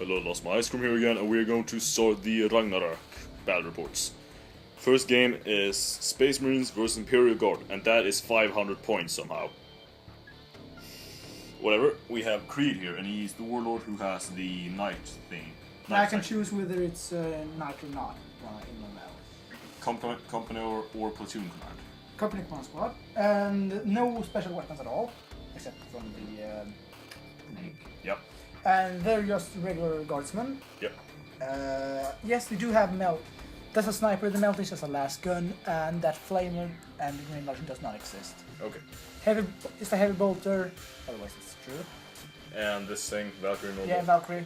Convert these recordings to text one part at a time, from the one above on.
Hello, Lost My Ice Cream here again, and we're going to start the Ragnarök battle reports. First game is Space Marines versus Imperial Guard, and that is 500 points somehow. Whatever, we have Creed here, and he's the warlord who has the knight thing. I can choose whether it's knight or not in my mail. Company or platoon command. Company command squad, and no special weapons at all, except from the make. Yep. And they're just regular guardsmen. Yep. Yes, they do have melt. That's a sniper, the melt is just a last gun, and that flamer and the green version does not exist. Okay. Heavy, it's a heavy bolter, otherwise it's true. And this thing, Valkyrie normal. Yeah, Valkyrie.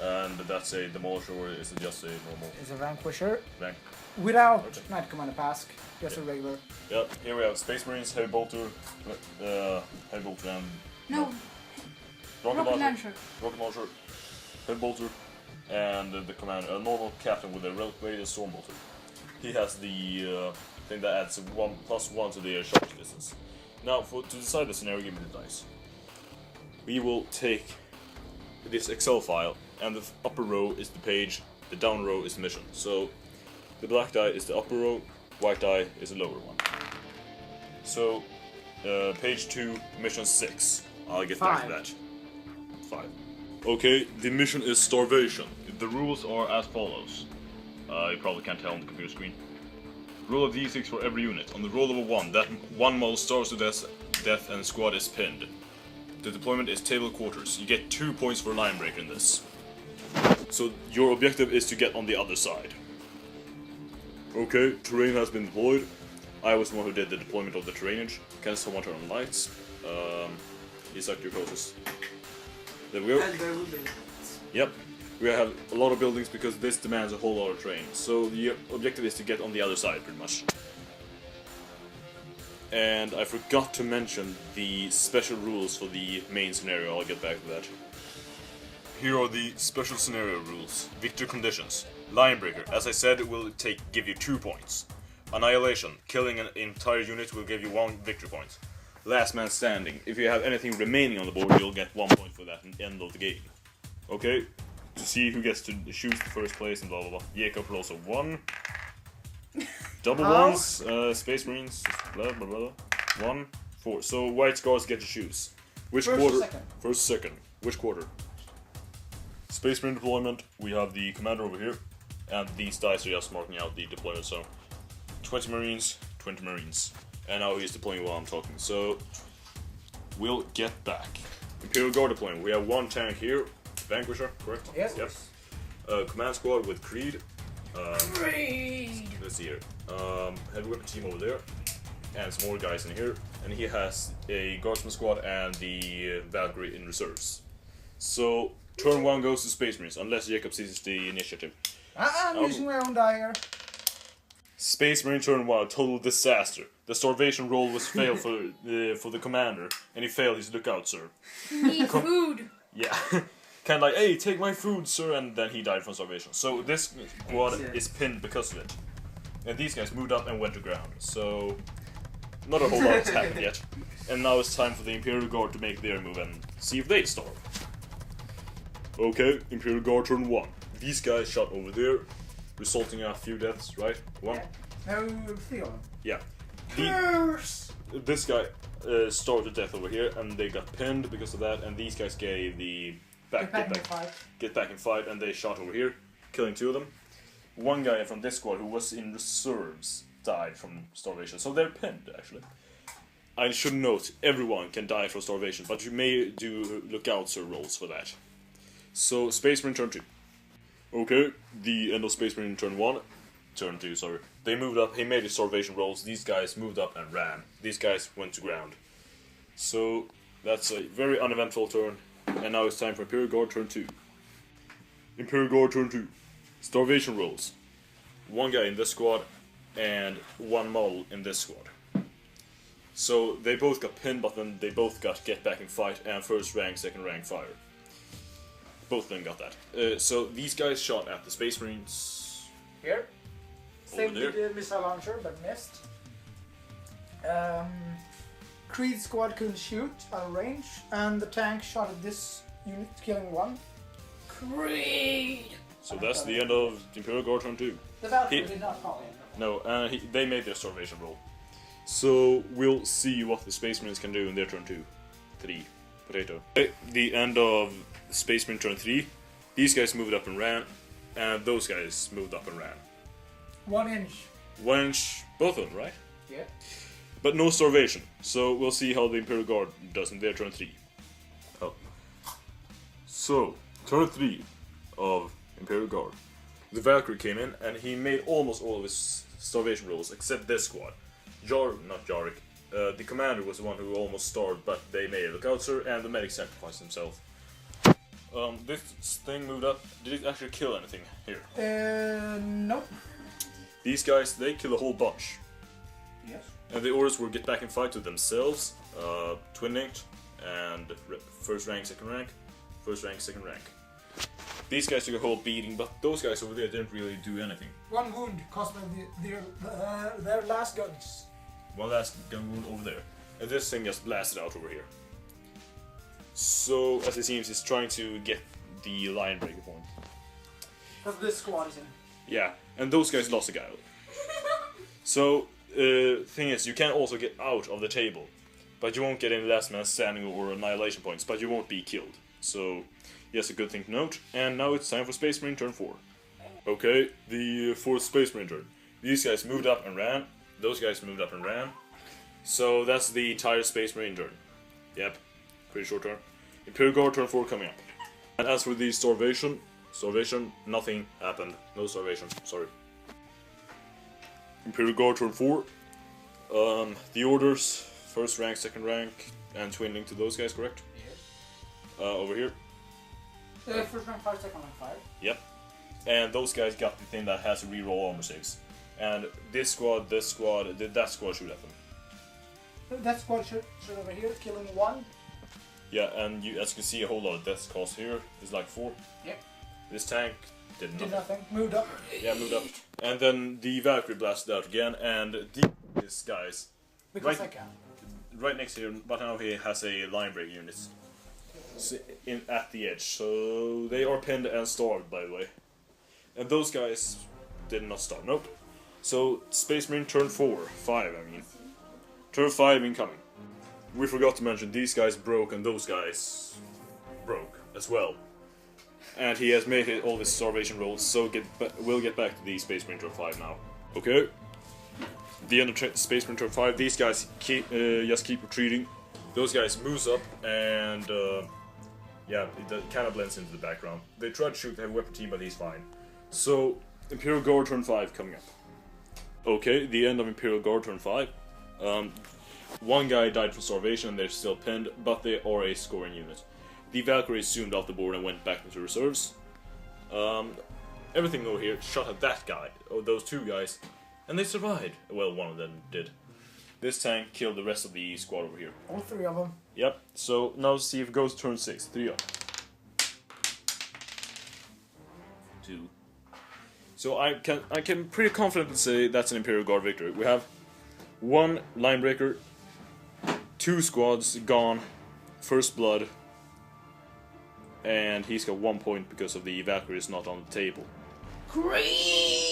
And that's a demolisher, or is it just a normal? It's a vanquisher. Rank. Without Okay. Knight Commander Pask, just a regular. Yep, here we have Space Marines, Heavy Bolter, and... No, Rocket launcher. Rocket launcher, Heavy Bolter, and the commander, a normal captain with a relic blade and storm bolter. He has the thing that adds +1 to the shot distance. Now, to decide the scenario, give me the dice. We will take this Excel file, and the upper row is the page, the down row is the mission. So, the black die is the upper row, white die is the lower one. So, page 2, mission 6. I'll get back to that. 5. Okay, the mission is starvation. The rules are as follows. You probably can't tell on the computer screen. Roll a d6 for every unit. On the roll of a 1, that one model starves to death and the squad is pinned. The deployment is table quarters. You get 2 points for line break in this. So your objective is to get on the other side. Okay, terrain has been deployed. I was the one who did the deployment of the terrainage. Can someone turn on lights? Isaac, you're closest. There we go. And there will be. Yep. We have a lot of buildings because this demands a whole lot of terrain. So the objective is to get on the other side, pretty much. And I forgot to mention the special rules for the main scenario. I'll get back to that. Here are the special scenario rules. Victor conditions. Linebreaker, as I said, it will give you 2 points. Annihilation, killing an entire unit will give you 1 victory point. Last man standing, if you have anything remaining on the board, you'll get 1 point for that at the end of the game. Okay, to see who gets to choose the first place and blah blah blah. Jacob rolls a 1. Double ones, Space Marines, blah blah blah. 1, 4. So White Scars get to choose. Which First quarter? or second? First, second. Which quarter? Space Marine deployment, we have the commander over here, and these dice are just marking out the deployment zone. 20 Marines, 20 Marines. And now he's deploying while I'm talking, so we'll get back. Imperial Guard deploying, we have 1 tank here, Vanquisher, correct? Yes. Yep. Command squad with Creed. Creed! Let's see here. Heavy weapon team over there, and some more guys in here. And he has a Guardsman squad and the Valkyrie in reserves. So, turn 1 goes to Space Marines, unless Jacob seizes the initiative. I'm using my own die here. Space Marine turn 1, total disaster. The starvation roll was failed for the commander, and he failed his lookout, sir. Need food! Yeah. Kind of like, hey, take my food, sir, and then he died from starvation. So this squad is pinned because of it. And these guys moved up and went to ground, so not a whole lot has happened yet. And now it's time for the Imperial Guard to make their move and see if they starve. Okay, Imperial Guard turn 1. These guys shot over there, resulting in a few deaths, right? 1? No, 3 of them. Yeah. Curse! This guy starved to death over here, and they got pinned because of that, and these guys gave the get back in fight, and they shot over here, killing 2 of them. 1 guy from this squad who was in reserves died from starvation, so they're pinned, actually. I should note, everyone can die from starvation, but you may do lookouts or rolls for that. So, Space Marine turn 2. Okay, the end of Space Marine turn 1. Turn 2, sorry. They moved up, he made his starvation rolls, these guys moved up and ran. These guys went to ground. So, that's a very uneventful turn. And now it's time for Imperial Guard turn 2. Imperial Guard turn 2. Starvation rolls. 1 guy in this squad, and 1 model in this squad. So, they both got pinned, but then they both got get back in fight, and first rank, second rank fire. Both of them got that. So, these guys shot at the Space Marines. Here. Same there. with the missile launcher, but missed. Creed squad couldn't shoot out of range, and the tank shot at this unit, killing 1. Creed. So that's the end of Imperial Guard turn 2. The Valkyrie He- did not call in. No, they made their starvation roll. So we'll see what the Space Marines can do in their turn 2. 3. Potato. At the end of Space Marine turn 3, these guys moved up and ran, and those guys moved up and ran. 1 inch. 1 inch, both of them, right? Yeah. But no starvation, so we'll see how the Imperial Guard does in their turn 3. Oh. So, turn 3 of Imperial Guard. The Valkyrie came in, and he made almost all of his starvation rolls, except this squad. Not Jarek. The commander was the one who almost starved, but they made it look out, sir, and the medic sacrificed himself. This thing moved up. Did it actually kill anything here? Nope. These guys, they kill a whole bunch. Yes. And the orders were get back and fight with themselves, twin linked, and first rank, second rank, first rank, second rank. These guys took a whole beating, but those guys over there didn't really do anything. 1 wound caused by their last guns. One last gun wound over there, and this thing just blasted out over here. So, as it seems, he's trying to get the line breaker point. Because this squad is in. Yeah, and those guys lost a guy. So, thing is, you can also get out of the table, but you won't get any last man standing or annihilation points, but you won't be killed. So, yes, a good thing to note. And now it's time for Space Marine turn 4. Okay, the 4th Space Marine turn. These guys moved up and ran. Those guys moved up and ran. So that's the entire Space Marine turn. Yep, pretty short turn. Imperial Guard turn 4 coming up. And as for the starvation, nothing happened. No starvation, sorry. Imperial Guard turn 4. The orders, first rank, second rank, and twin link to those guys, correct? Yes. Over here. First rank 5, second rank 5. Yep. And those guys got the thing that has to reroll armor saves. And that squad shoot at them. That squad should over here, killing 1. Yeah, and you, as you can see, a whole lot of deaths cost here. It's like 4. Yep. This tank did nothing. Did nothing. Moved up. Yeah, moved up. And then the Valkyrie blasted out again, and these guys Because Right. I can. right next to him, but now he has a line break unit at the edge. So they are pinned and starved, by the way. And those guys did not starve. Nope. So Space Marine turn 5, I mean. Turn 5 incoming. We forgot to mention these guys broke and those guys broke as well. And he has made it all his starvation rolls, so we'll get back to the Space Marine turn 5 now. Okay. The end of Space Marine turn 5, these guys just keep retreating. Those guys moves up and yeah, it kind of blends into the background. They try to shoot the heavy weapon team, but he's fine. So, Imperial Guard turn 5 coming up. Okay, the end of Imperial Guard turn 5. One guy died from starvation and they're still pinned, but they are a scoring unit. The Valkyrie zoomed off the board and went back into reserves. Everything over here shot at that guy, or those 2 guys, and they survived. Well, one of them did. This tank killed the rest of the squad over here. All 3 of them. Yep, so now see if it goes turn 6. 3 up. 2. So I can pretty confidently say that's an Imperial Guard victory. We have 1 line breaker, 2 squads gone, first blood, and he's got 1 point because of the Valkyrie is not on the table. Creed.